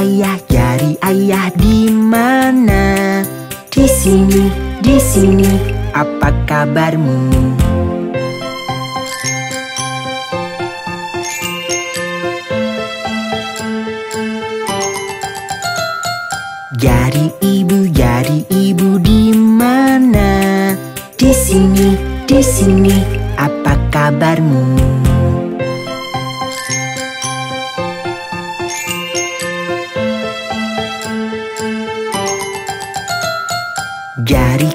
ayah di mana? Di sini, apa kabarmu? Jari ibu di mana? Di sini, apa kabarmu? Jari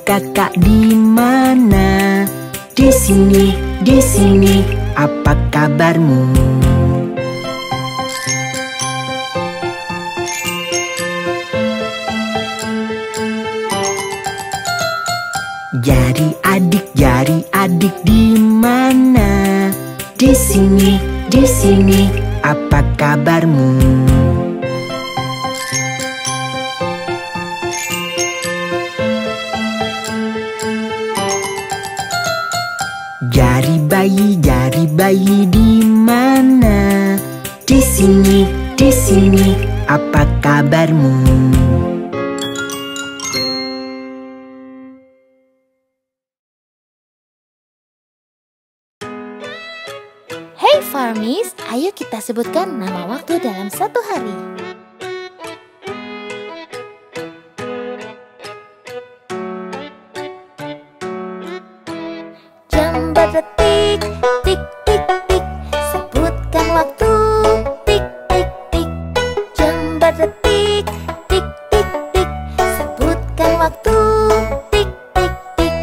kakak di mana? Di sini, apa kabarmu? Jari adik di mana? Di sini, apa kabarmu? Jari bayi di mana? Di sini, apa kabarmu? Hey Farmies, ayo kita sebutkan nama waktu dalam satu hari. Jam berdetik, tik tik tik, sebutkan waktu, tik tik tik. Jam berdetik, tik tik tik, sebutkan waktu, tik tik tik.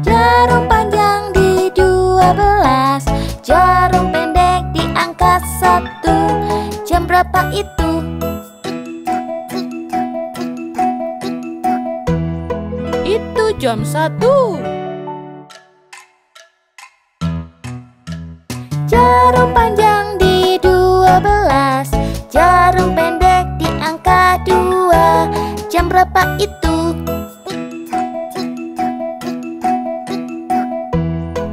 Jarum panjang di 12, jarum pendek di angka 1. Jam berapa itu? Itu jam 1. Jarum panjang di 12, jarum pendek di angka 2. Jam berapa itu?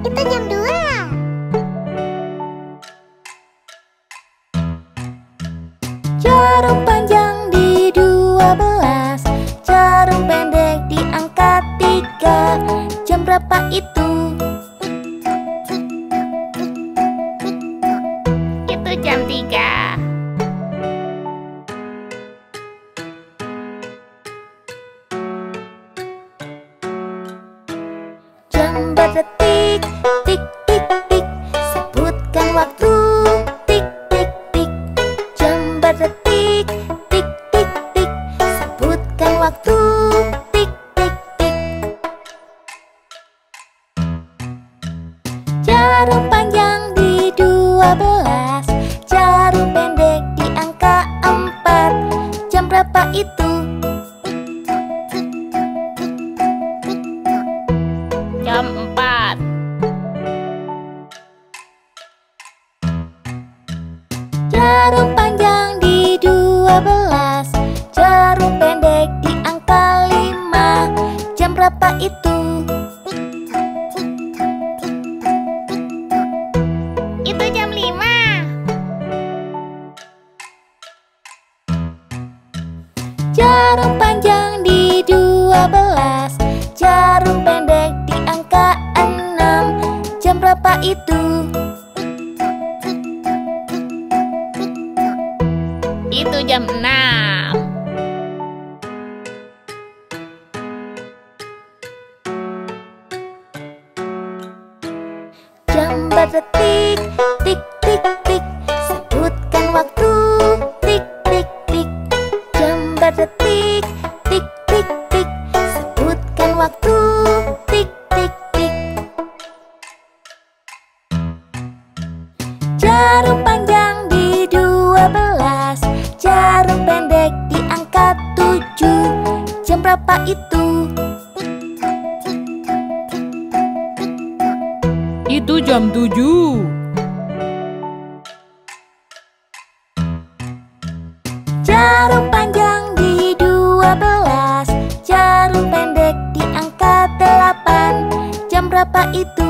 Itu jam 2. Jarum panjang di 12, jarum pendek di angka 3. Jam berapa itu? Itu jam 3. Jam berdetik, tik tik tik, sebutkan waktu, tik tik tik. Jam berdetik, tik tik tik, sebutkan waktu, tik tik tik. Jarum panjang di 12, jarum pendek di angka 4. Jam berapa itu? Jam 4. Jarum panjang di 12, jarum pendek di angka 5. Jam berapa itu? Itu jam 5. Jarum panjang di 12, jarum pendek di angka 6. Jam berapa itu? Itu jam 6. Jam berdetik, tik tik tik, sebutkan waktu, tik tik tik. Jam berdetik, tik tik tik, sebutkan waktu, tik tik tik. Jarum panjang di 12, jarum pendek di angka 7. Jam berapa itu? Itu jam 7. Jarum panjang di 12, jarum pendek di angka 8. Jam berapa itu?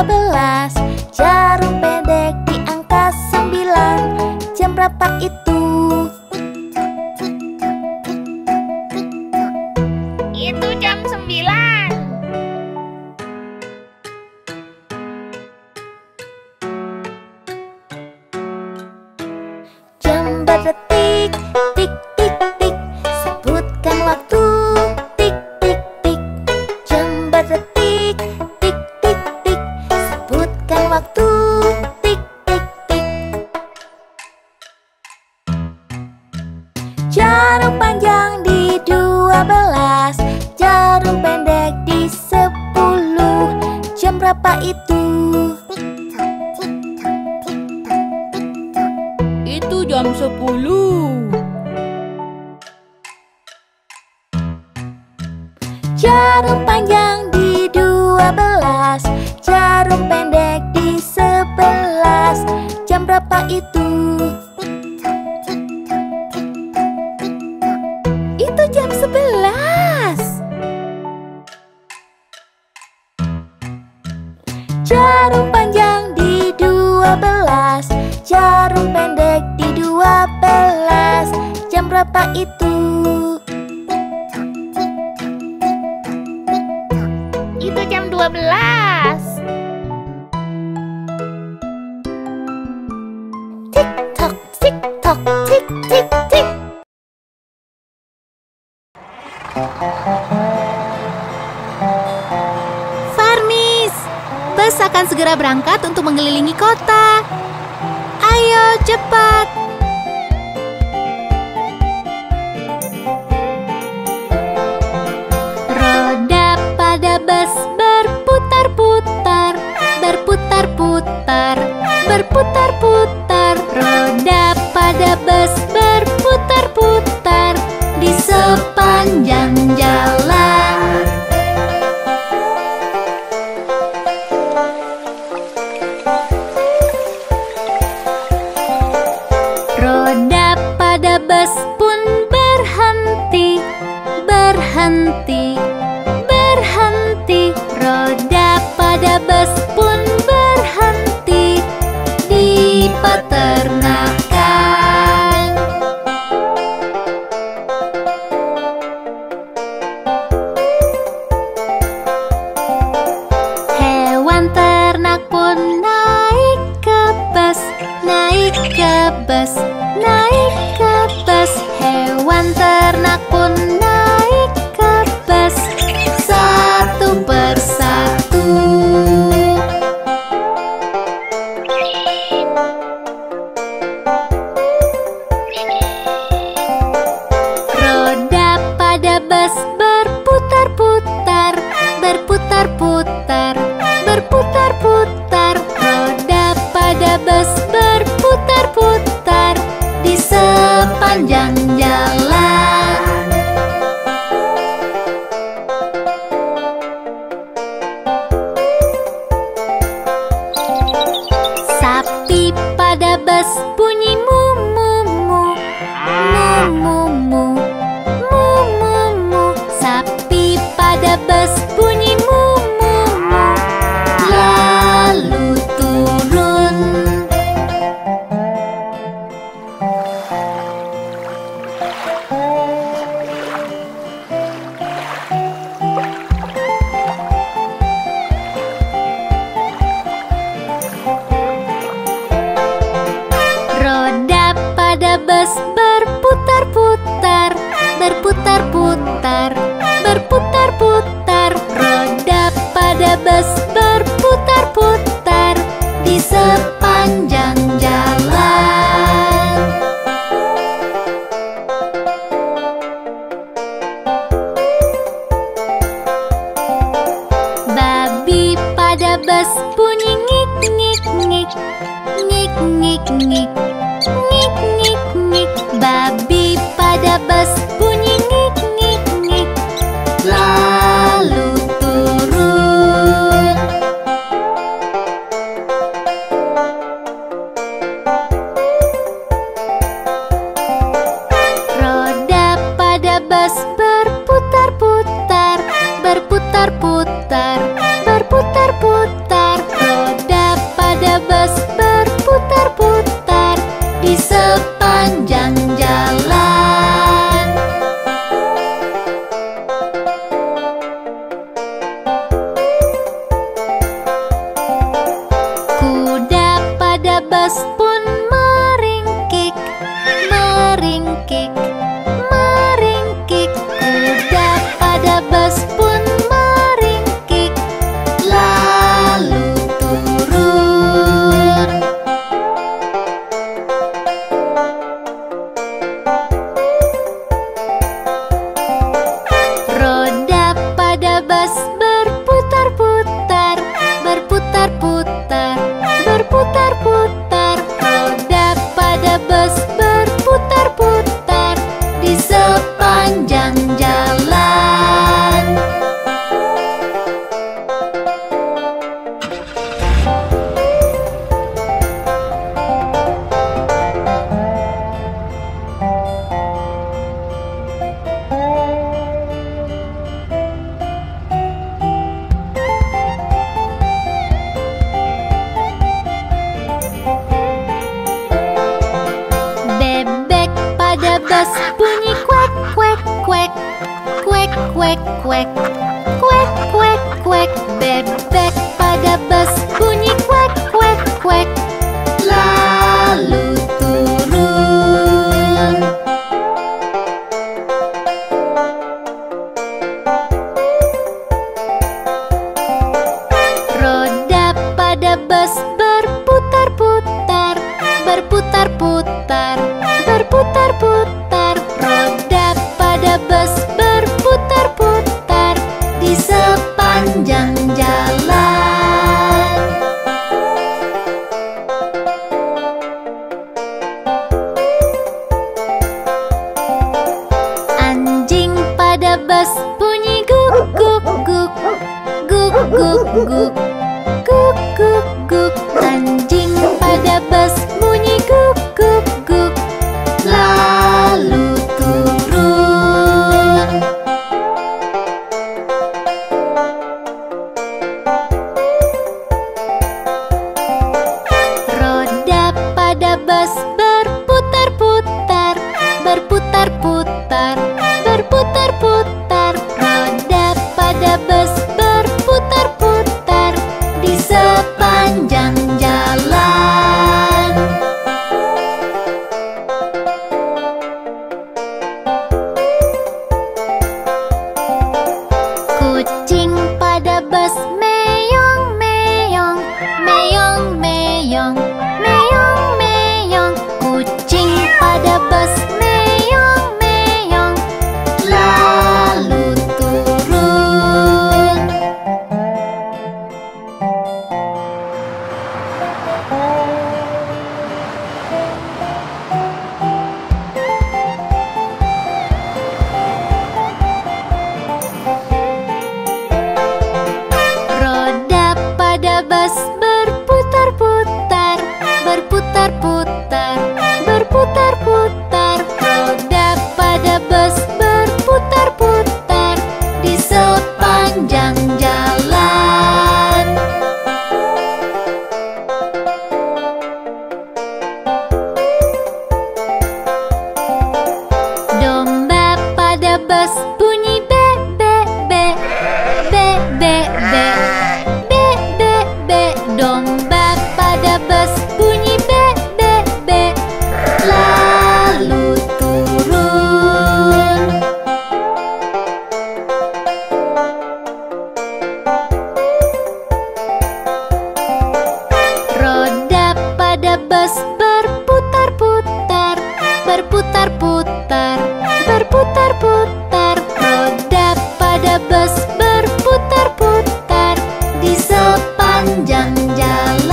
12. Jarum pendek di angka 9. Jam berapa itu? Itu jam 9. Jam berdetik, tik tik tik. Sebutkan waktu, tik tik tik. Jam berdetik, tik tik tik. Sebutkan waktu, tik tik tik. Jarum panjang di 12. Jarum pendek di 10. Jam berapa itu? Itu jam 10. Jarum panjang di 12. Jarum pendek di 11. Jam berapa itu? Itu jam 11. Jarum panjang di 12. Jarum pendek di 12. Jam berapa itu? Itu jam 12. Tik tok, tik tok, tik tik tik. Farmis, bus akan segera berangkat untuk mengelilingi kota. Ayo cepat. Roda pada bus berputar-putar, berputar-putar, berputar-putar. Roda pada bus berputar-putar di sepanjang jalan. Roda pada bus pun berhenti, berhenti, berhenti. Roda pada bus pun berhenti di peternakan. Hewan ternak pun naik ke bus, naik ke bus, naik ke bus. Hewan ternak pun naik ke bus, satu persatu. Roda pada bus berputar-putar, berputar-putar, berputar-putar. Roda pada bus berputar-putar di sepanjang jalan. Sapi pada bus bunyi mu-mu-mu, mu-mu-mu, mu-mu-mu. Sapi pada bus bunyi mu-mu-mu, lalu turun. Roda pada bus berputar-putar, berputar-putar, berputar-putar. Roda pada bus berputar-putar di sepanjang jalan. Babi pada bus bunyi ngik-ngik-ngik, ngik-ngik-ngik, ngik-ngik-ngik. Babi pada bus bunyi ngik-ngik-ngik, lalu turun. Roda pada bus berputar-putar, berputar-putar, berputar-putar. bus berputar-putar, berputar-putar, berputar-putar. Roda pada bus berputar-putar di sepanjang jalan. Bus bunyi kuek kuek kuek, kuek kuek kuek, kuek kuek kuek. Bebek pada bus bunyi kuek kuek kuek, lalu turun. Roda pada bus berputar-putar, berputar-putar, berputar-putar. Roda pada bus berputar-putar di sepanjang jalan. Anjing pada bus bunyi guk guk guk, guk guk guk, guk guk guk. Anjing pada bus bunyi guk guk guk, lalu turun. Roda pada bus berputar-putar, berputar-putar, berputar-putar. Roda pada bus berputar-putar di sepanjang jalan. Kucing pada bus meong meong, meong meong, meong meong. Kucing pada bus meong meong, lalu turun. Roda pada bus berputar-putar, berputar-putar, berputar-putar. Roda pada bus berputar-putar di sepanjang jalan. Domba pada bus bunyi be be be, be be be, be be be. Domba pada bus bunyi be be be, lalu turun. Roda pada bus berputar-putar, berputar-putar, berputar-putar. Roda pada bus berputar-putar di sepanjang jalan.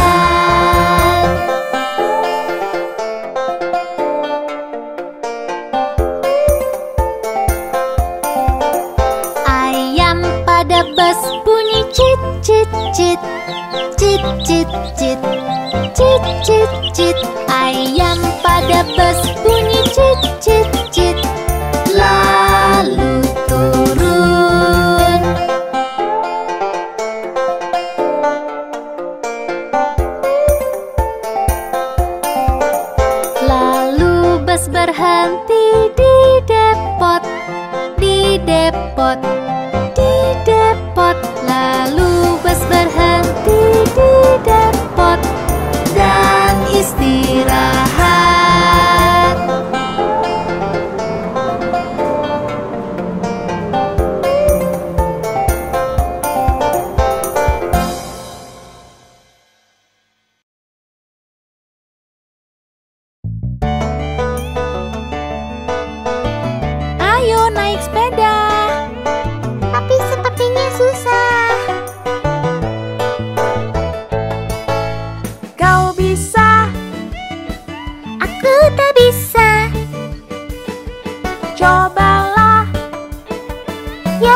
Ayam pada bus bunyi cit cit cit, cit cit cit, cit cit cit. Ayam pada bus bunyi cit cit cit, lalu turun. Lalu bus berhenti di depot, di depot, di depot. Lalu bus berhenti di depot dan istirahat.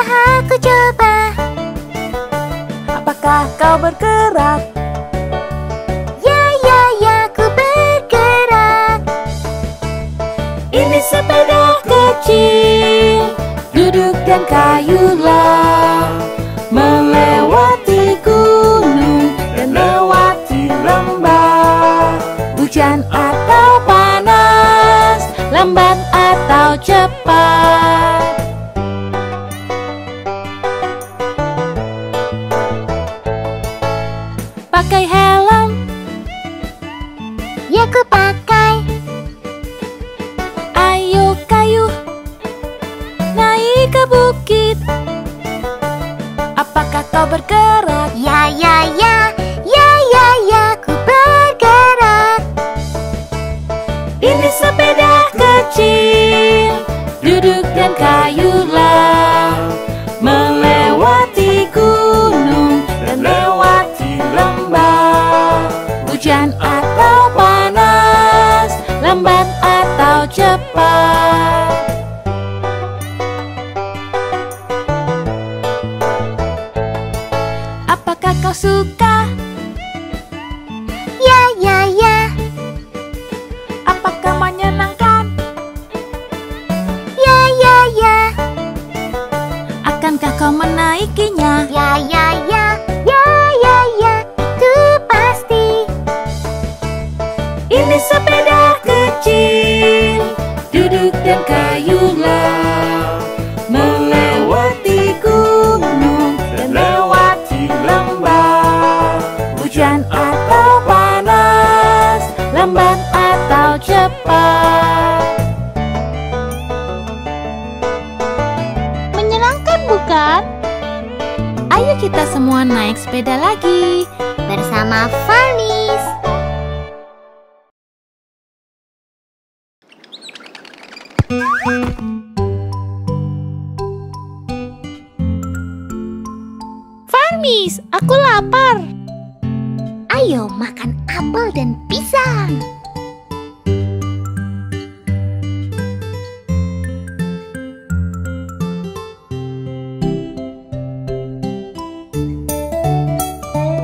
aku coba. Apakah kau bergerak? Ya, ku bergerak. Ini sepeda kecil, duduk dan kayulah, melewati gunung dan lewati lembah. Hujan atau panas, lambat atau cepat. Pakai helm, Ya, ku pakai. ayo kayu, naik ke bukit. Apakah kau bergerak? Ya, ku bergerak. Ini sepeda kecil, duduk dan kayulah, melewati gunung dan lewati lembah. Hujan atau panas, lambat atau cepat. Apakah kau suka? Ya, Apakah menyenangkan? ya. Akankah kau menaikinya? Ya, itu pasti. Ini sepeda kecil, duduk dan kayulah, melewati gunung dan lewati lembah. Hujan atau panas, lambat atau cepat. Menyenangkan bukan? Ayo kita semua naik sepeda lagi. Bersama Farmis. Farmis, aku lapar. Ayo makan apel dan pisang.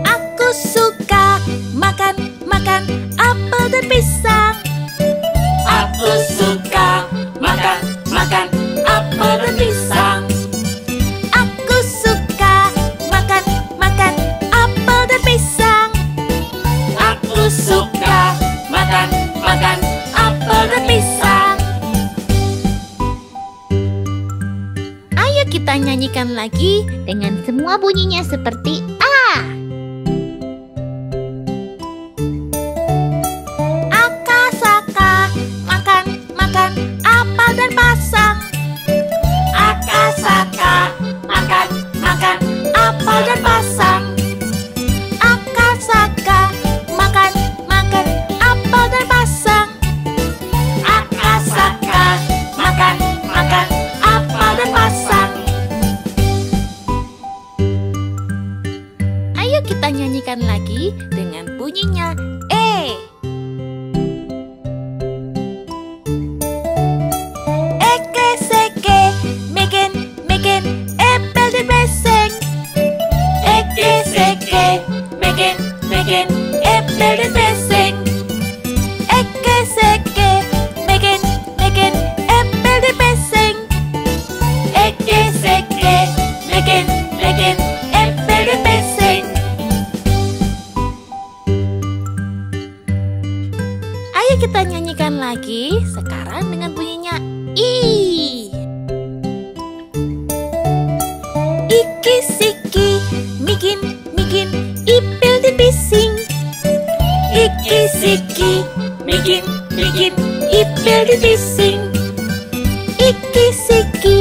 Aku suka makan apel dan pisang. Aku suka makan apel dan pisang. Aku suka makan apel dan pisang. Aku suka makan apel dan pisang. Ayo kita nyanyikan lagi dengan semua bunyinya seperti A. Akasaka makan apel dan pasang. Akasaka makan apel dan pasang. Akasaka makan apel dan pasang. Akasaka makan apel dan pasang. Ayo kita nyanyikan lagi dengan bunyinya E. Eke seke meken apel dan beseng. Eke seke meken apel dan beseng. Eke seke meken apel dan beseng. Eke seke meken apel dan beseng. Ayo kita nyanyikan lagi sekarang dengan bunyinya I. Iki siki mikin ipil di bising. Iki siki mikin ipil di bising. Iki siki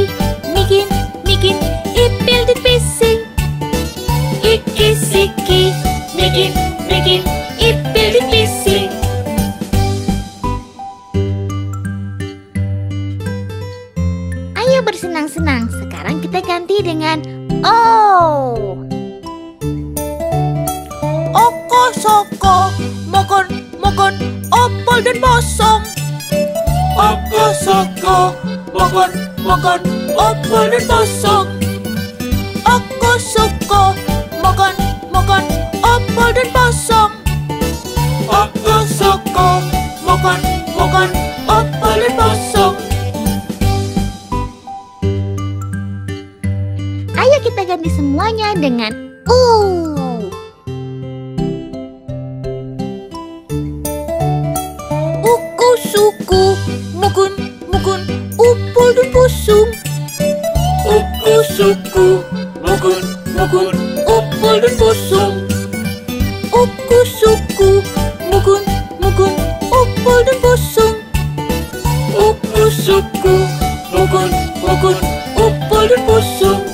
mikin ipil di bising. Iki siki mikin ipil di bising. Ayo bersenang-senang. Sekarang kita ganti dengan O. Oko soko mokon opol dan bosong. Oko soko mokon opol dan bosong. Ayo kita ganti semuanya dengan Uku suku, mukun, mukun, upul dan pusung. Uku suku, mukun, mukun, upul dan pusung. Uku suku, mukun, mukun, upul dan pusung. Uku suku, mukun, mukun, upul dan pusung.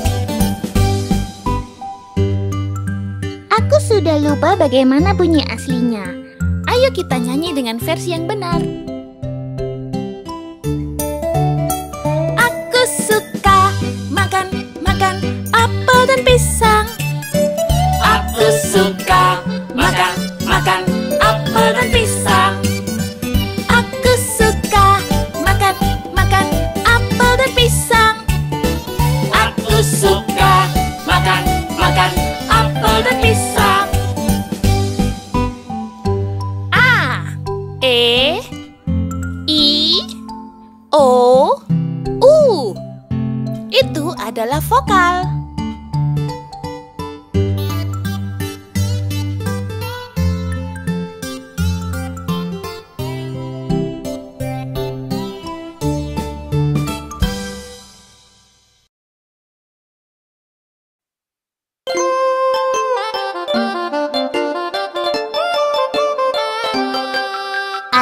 Aku sudah lupa bagaimana bunyi aslinya. Ayo kita nyanyi dengan versi yang benar. Aku suka makan, makan apel dan pisang. Aku suka makan, makan apel dan pisang. Aku suka makan, makan apel dan pisang. Aku suka makan, makan apel dan pisang. A, E, I, O, U. Itu adalah vokal.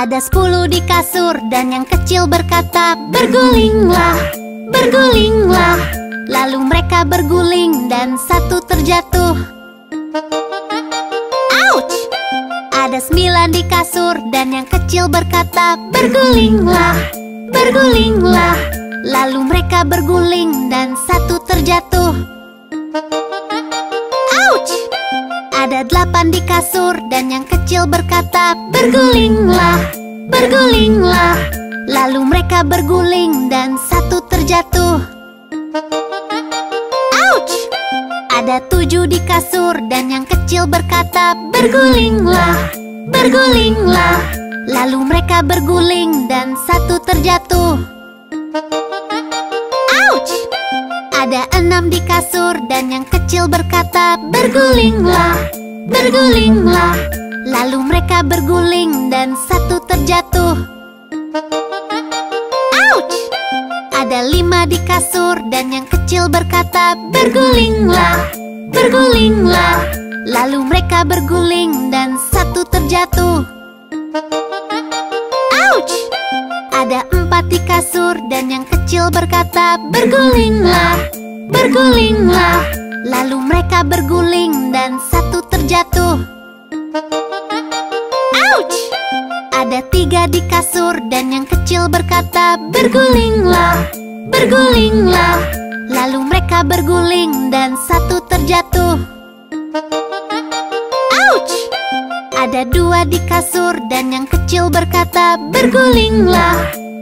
Ada 10 di kasur dan yang kecil berkata, bergulinglah, bergulinglah. Lalu mereka berguling dan satu terjatuh. Ouch! Ada 9 di kasur dan yang kecil berkata, bergulinglah, bergulinglah. Lalu mereka berguling dan satu terjatuh. Ouch! Ada 8 di kasur dan yang kecil berkata, bergulinglah, bergulinglah. Lalu mereka berguling dan satu terjatuh. Ouch! Ada 7 di kasur dan yang kecil berkata, bergulinglah, bergulinglah. Lalu mereka berguling dan satu terjatuh. Ouch! Ada 6 di kasur dan yang kecil berkata, bergulinglah, bergulinglah. Lalu mereka berguling dan satu terjatuh. Ouch! Ada 5 di kasur dan yang kecil berkata, bergulinglah, bergulinglah. Lalu mereka berguling dan satu terjatuh. Ouch! Ada 4 di kasur dan yang kecil berkata, bergulinglah, bergulinglah. Lalu mereka berguling dan satu terjatuh. Ouch! Ada 3 di kasur dan yang kecil berkata, bergulinglah, bergulinglah. Lalu mereka berguling dan satu terjatuh. Ouch! Ada 2 di kasur dan yang kecil berkata, bergulinglah,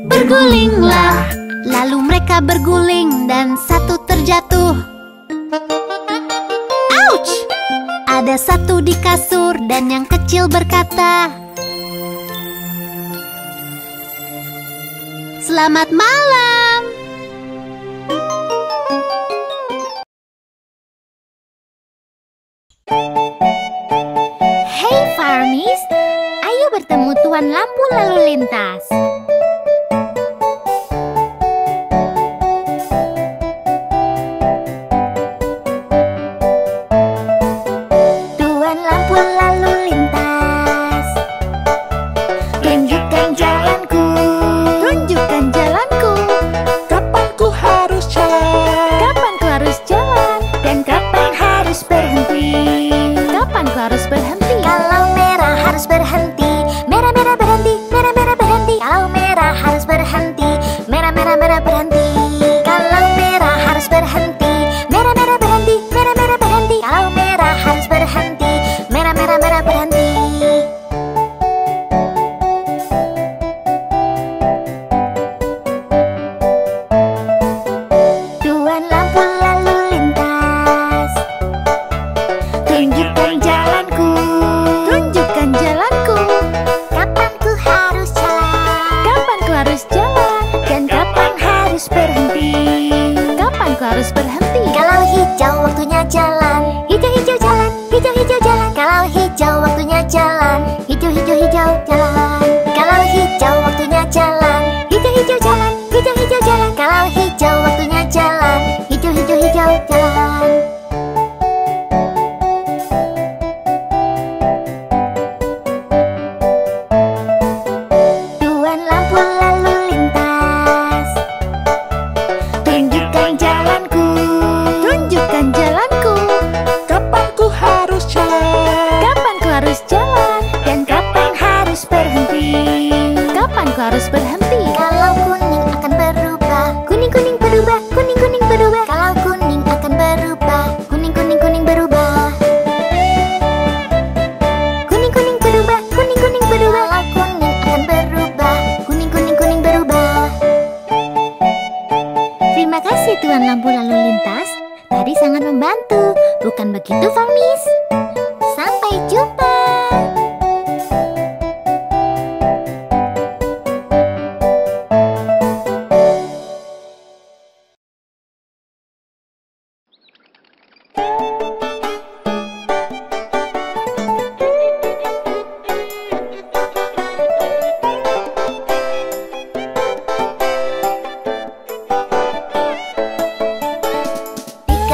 bergulinglah. Lalu mereka berguling dan satu terjatuh. Ouch! Ada 1 di kasur dan yang kecil berkata, selamat malam. Hey Farmies, ayo bertemu Tuan Lampu Lalu Lintas. Tuan Lampu Lalu Lintas, tunjukkan jalanku, tunjukkan jalanku. Kapan ku harus jalan? Kapan ku harus jalan? Dan kapan harus berhenti? Kapan ku harus berhenti? Kalau merah harus berhenti, merah merah berhenti, merah merah berhenti. Kalau merah harus berhenti, merah merah merah berhenti. Kalau merah harus berhenti, merah merah berhenti, merah merah berhenti. Kalau merah harus berhenti, merah merah merah berhenti. Tuan Lampu Lalu Lintas, membantu. Bukan begitu, Farmis? Sampai jumpa.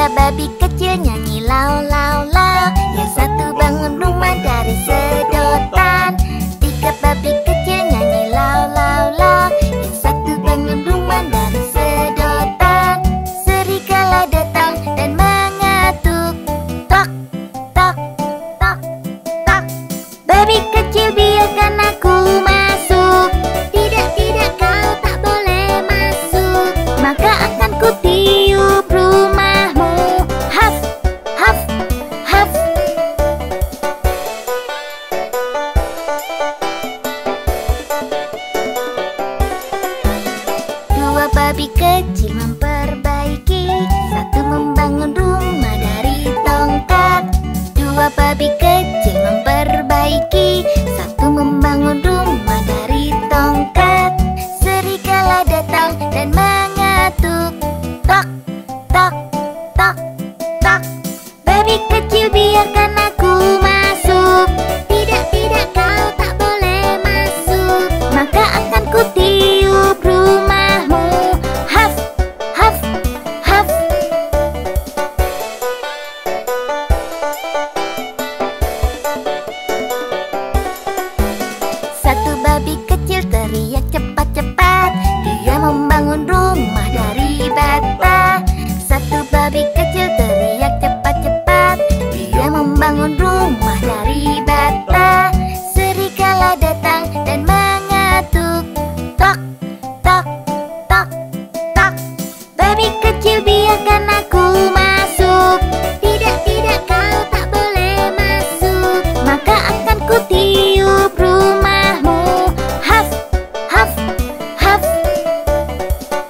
Babi kecil nyanyi lau lau lau. Yang satu bangun rumah dari sedotan. Tiga babi kecil nyanyi lau lau lau. Yang satu bangun rumah dari sedotan. Serigala datang dan mengetuk. Tok tok tok tok. Babi kecil, biarkan aku masuk. Tidak, tidak, kau tak boleh masuk. Maka akan ku tiup rumahmu. Haf, haf, haf. Dua babi kecil memperbaiki. Satu membangun rumah dari tongkat. Dua babi kecil memperbaiki. Satu membangun rumah dari tongkat. Serigala datang dan mengetuk. Tok, tok, tok, tok. Babi kecil, biarkan aku masuk. Tidak, tidak, kau tak boleh masuk. Maka akan ku tiup rumahmu. Haf, haf, haf. Satu babi kecil teriak cepat-cepat. Dia membangun rumah dari bata. Satu babi kecil teriak cepat-cepat. Dia membangun rumah dari bata. Serigala datang dan mengetuk. Tok, tok, tok, tok. Babi kecil, biarkan aku masuk. Tidak, tidak, kau tak boleh masuk. Maka akan ku tiup rumahmu. Haf, haf, haf.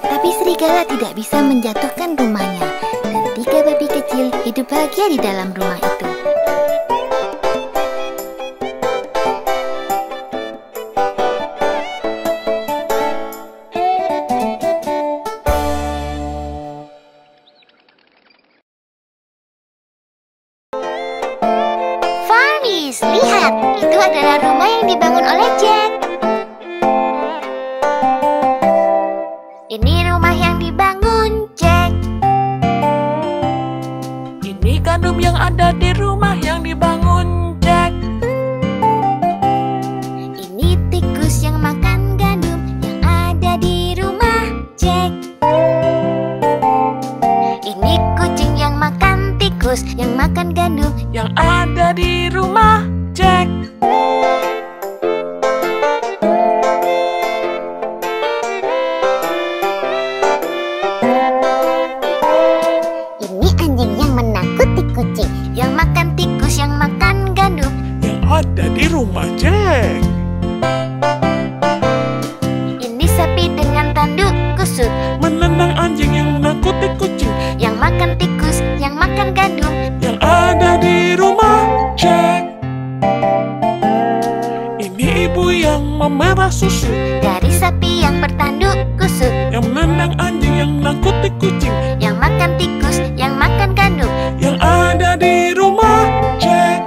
Tapi serigala tidak bisa menjatuhkan rumahnya. Dan tiga babi kecil hidup bahagia di dalam rumah itu. Farmis, lihat, itu adalah rumah yang dibangun oleh Jack. Ini rumah yang dibangun Jack. Ini gandum yang ada di rumah yang dibangun Jack. Ini tikus yang makan gandum yang ada di rumah Jack. Ini kucing yang makan tikus yang makan gandum Yang ada di rumah Jack. Ini anjing yang menakuti kucing yang makan tikus yang makan gandum. Yang ada di rumah Jack. Ini sapi dengan tanduk kusut Menendang anjing yang menakuti kucing. yang makan tikus yang makan gandum. Yang ada di rumah Jack. Ini ibu yang memerah susu. Dari sapi yang bertanduk kusut Yang menendang anjing yang menakuti kucing. yang makan tikus yang makan gandum. Yang ada di rumah Jack.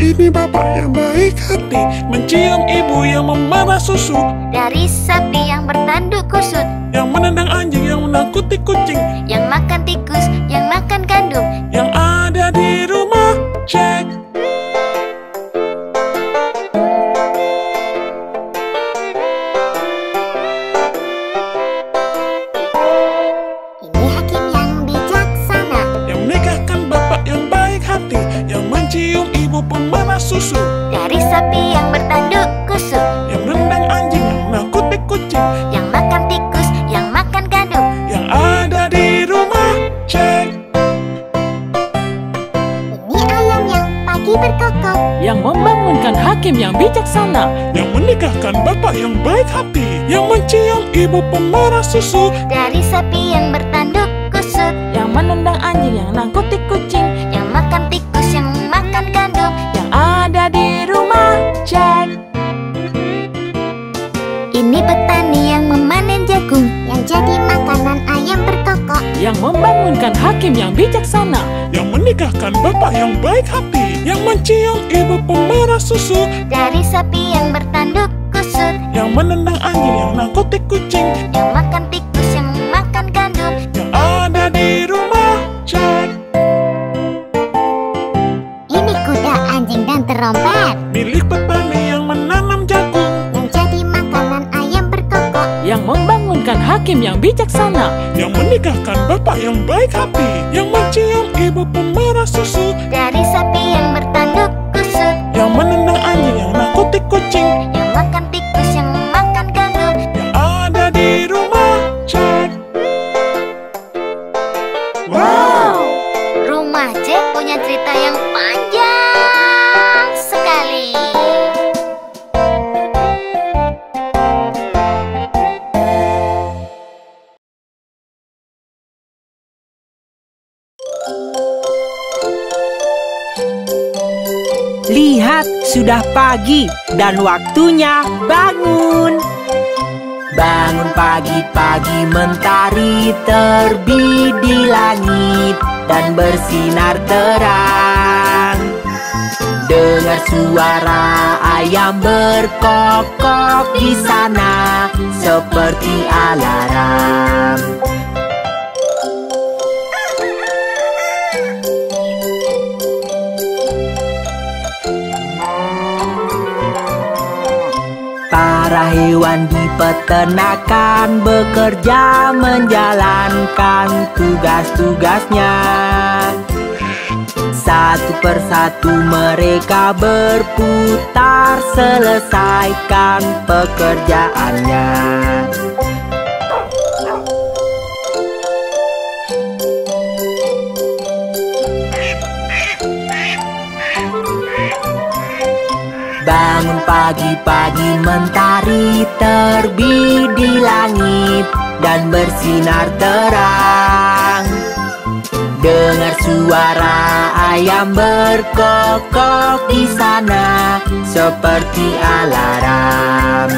Ini bapak yang baik hati, mencium ibu yang memerah susu. Dari sapi yang bertanduk kusut Yang menendang anjing yang menakuti kucing. yang makan tikus yang makan gandum. Yang ada di rumah Jack. Ini hakim yang bijaksana. Yang menikahkan bapak yang baik hati, yang mencium ibu pemerah susu. Dari sapi yang bertanduk kusut Yang menendang anjing yang menakuti kucing. yang makan tikus yang makan gandum. Yang ada di rumah Jack. Ini ayam yang pagi berkokok. Yang membangunkan hakim yang bijaksana. Yang menikahkan bapak yang baik hati, yang mencium ibu pemerah susu. Dari sapi yang bertanduk kusut menendang anjing yang nangkuti kucing. Yang makan tikus, yang makan gandum. Yang ada di rumah, cek. Ini petani yang memanen jagung. Yang jadi makanan ayam berkokok. Yang membangunkan hakim yang bijaksana. Yang menikahkan bapak yang baik hati. Yang mencium ibu pemerah susu. Dari sapi yang bertanduk kusut. Yang menendang anjing yang nangkuti kucing. Yang makan tikus, yang makan gandum. Yang ada di rumah, cek. Ini kuda, anjing, dan terompet. Milik petani yang menanam jagung. Yang jadi makanan ayam berkokok. Yang membangunkan hakim yang bijaksana. Yang menikahkan bapak yang baik hati. Yang mencium ibu pemerah susu. Dari sapi yang bertanduk kusut. Yang menendang anjing yang nangkuti kucing. Yang makan tikus, yang makan gandum. Yang ada di rumah, cek. Rumah Jack punya cerita yang panjang sekali. Lihat, sudah pagi dan waktunya bangun. Bangun pagi-pagi, mentari terbit di langit dan bersinar terang. Dengar suara ayam berkokok di sana seperti alarm. Para hewan di peternakan bekerja menjalankan tugas-tugasnya. Satu persatu mereka berputar selesaikan pekerjaannya. Bangun pagi-pagi, mentari terbit di langit dan bersinar terang. Dengar suara ayam berkokok di sana seperti alarm.